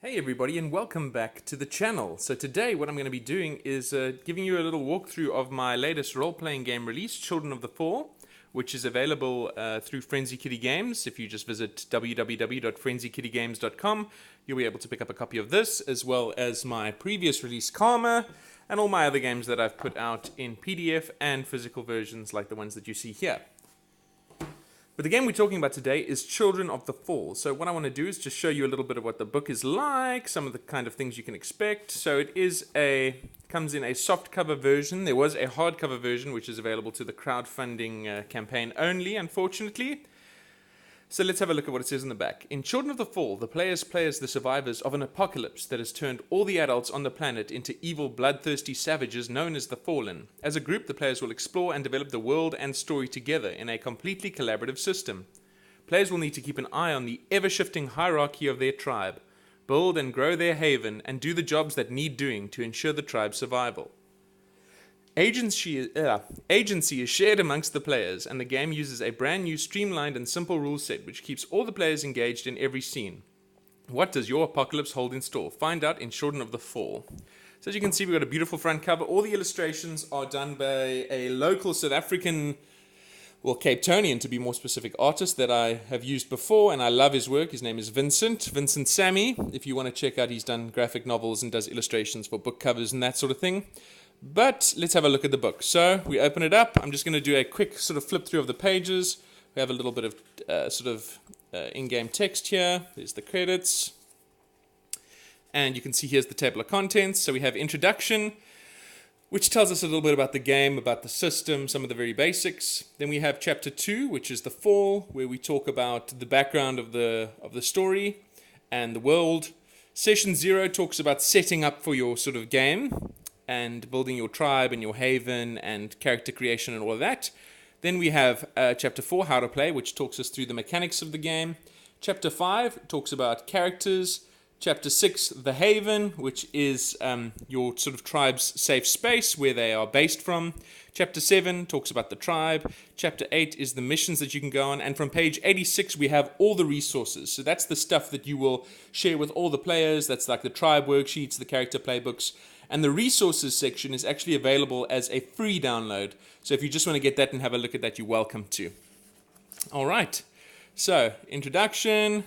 Hey everybody, and welcome back to the channel. So today what I'm going to be doing is giving you a little walkthrough of my latest role-playing game release, Children of the Fall, which is available through Frenzy Kitty Games. If you just visit www.frenzyKittygames.com, you'll be able to pick up a copy of this, as well as my previous release, Karma, and all my other games that I've put out in PDF and physical versions like the ones that you see here. But the game we're talking about today is Children of the Fall. So what I want to do is just show you a little bit of what the book is like, some of the kind of things you can expect. So it comes in a softcover version. There was a hardcover version which is available to the crowdfunding campaign only, unfortunately. So let's have a look at what it says in the back. In Children of the Fall, the players play as the survivors of an apocalypse that has turned all the adults on the planet into evil, bloodthirsty savages known as the Fallen. As a group, the players will explore and develop the world and story together in a completely collaborative system. Players will need to keep an eye on the ever-shifting hierarchy of their tribe, build and grow their haven, and do the jobs that need doing to ensure the tribe's survival. Agency is shared amongst the players, and the game uses a brand new streamlined and simple rule set which keeps all the players engaged in every scene. What does your apocalypse hold in store? Find out in Children of the Fall. So as you can see, we've got a beautiful front cover. All the illustrations are done by a local South African, well, Cape Townian to be more specific, artist that I have used before, and I love his work. His name is Vincent Sammy. If you want to check out, he's done graphic novels and does illustrations for book covers and that sort of thing. But let's have a look at the book. So we open it up. I'm just going to do a quick sort of flip through of the pages. We have a little bit of in-game text here. There's the credits. And you can see here's the table of contents. So we have introduction, which tells us a little bit about the game, about the system, some of the very basics. Then we have chapter 2, which is the fall, where we talk about the background of the story and the world. Session 0 talks about setting up for your sort of game and building your tribe and your haven and character creation and all of that. Then we have Chapter 4, How to Play, which talks us through the mechanics of the game. Chapter 5 talks about characters. Chapter 6, The Haven, which is your sort of tribe's safe space, where they are based from. Chapter 7 talks about the tribe. Chapter 8 is the missions that you can go on. And from page 86, we have all the resources. So that's the stuff that you will share with all the players. That's like the tribe worksheets, the character playbooks. And the resources section is actually available as a free download. So if you just want to get that and have a look at that, you're welcome to. All right. So, introduction.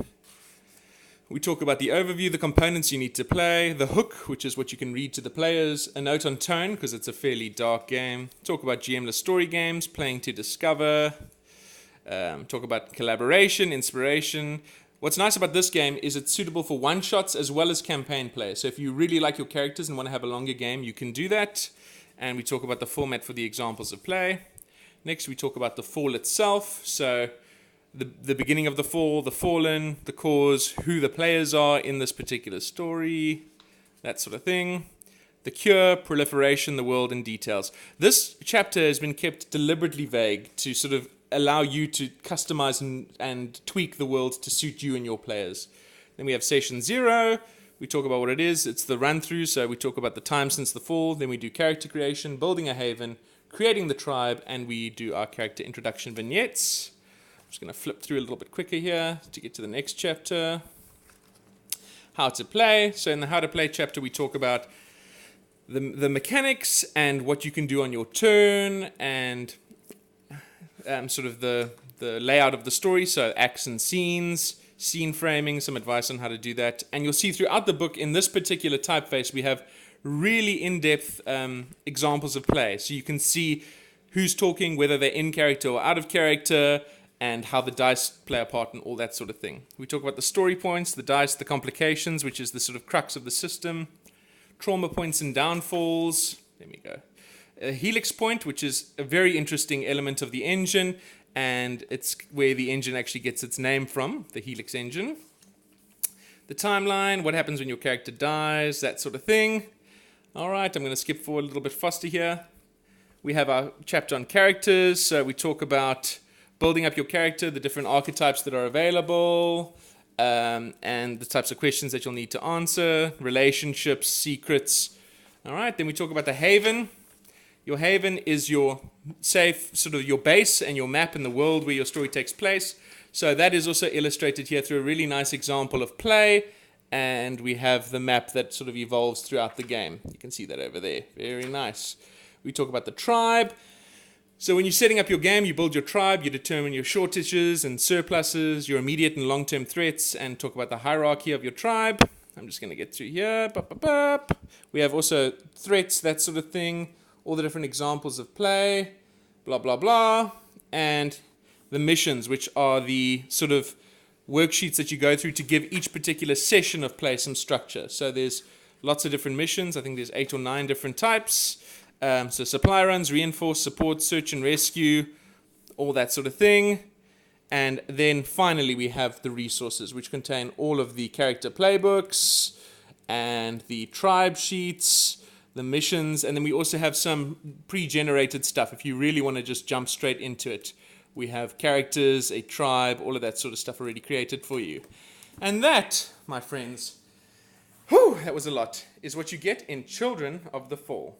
We talk about the overview, the components you need to play, the hook, which is what you can read to the players, a note on tone, because it's a fairly dark game. Talk about GM-less story games, playing to discover. Talk about collaboration, inspiration. What's nice about this game is it's suitable for one-shots as well as campaign play. So if you really like your characters and want to have a longer game, you can do that. And we talk about the format for the examples of play. Next, we talk about the fall itself. So the beginning of the fall, the fallen, the cause, who the players are in this particular story, that sort of thing. The cure, proliferation, the world, and details. This chapter has been kept deliberately vague to sort of allow you to customize and tweak the world to suit you and your players. Then we have session 0. We talk about what it is. It's the run through. So we talk about the time since the fall. Then we do character creation, building a haven, creating the tribe, and we do our character introduction vignettes. I'm just going to flip through a little bit quicker here to get to the next chapter. How to play. So in the how to play chapter, we talk about the mechanics and what you can do on your turn and sort of the layout of the story, so acts and scenes, scene framing, some advice on how to do that. And you'll see throughout the book, in this particular typeface, we have really in-depth examples of play. So you can see who's talking, whether they're in character or out of character, and how the dice play a part and all that sort of thing. We talk about the story points, the dice, the complications, which is the sort of crux of the system, trauma points and downfalls. There we go. A helix point, which is a very interesting element of the engine, and it's where the engine actually gets its name from, the helix engine. The timeline, what happens when your character dies, that sort of thing. All right, I'm going to skip forward a little bit faster here. We have our chapter on characters, so we talk about building up your character, the different archetypes that are available, and the types of questions that you'll need to answer, relationships, secrets. All right, then we talk about the haven. Your haven is your safe, sort of your base and your map in the world where your story takes place. So that is also illustrated here through a really nice example of play and we have the map that sort of evolves throughout the game. You can see that over there. Very nice. We talk about the tribe. So when you're setting up your game, you build your tribe, you determine your shortages and surpluses, your immediate and long-term threats, and talk about the hierarchy of your tribe. I'm just going to get through here. We have also threats, that sort of thing, all the different examples of play, blah, blah, blah, and the missions, which are the sort of worksheets that you go through to give each particular session of play some structure. So there's lots of different missions. I think there's 8 or 9 different types. So supply runs, reinforce, support, search and rescue, all that sort of thing. And then finally we have the resources, which contain all of the character playbooks and the tribe sheets, the missions, and then we also have some pre-generated stuff if you really want to just jump straight into it. We have characters, a tribe, all of that sort of stuff already created for you. And that, my friends, that was a lot, is what you get in Children of the Fall.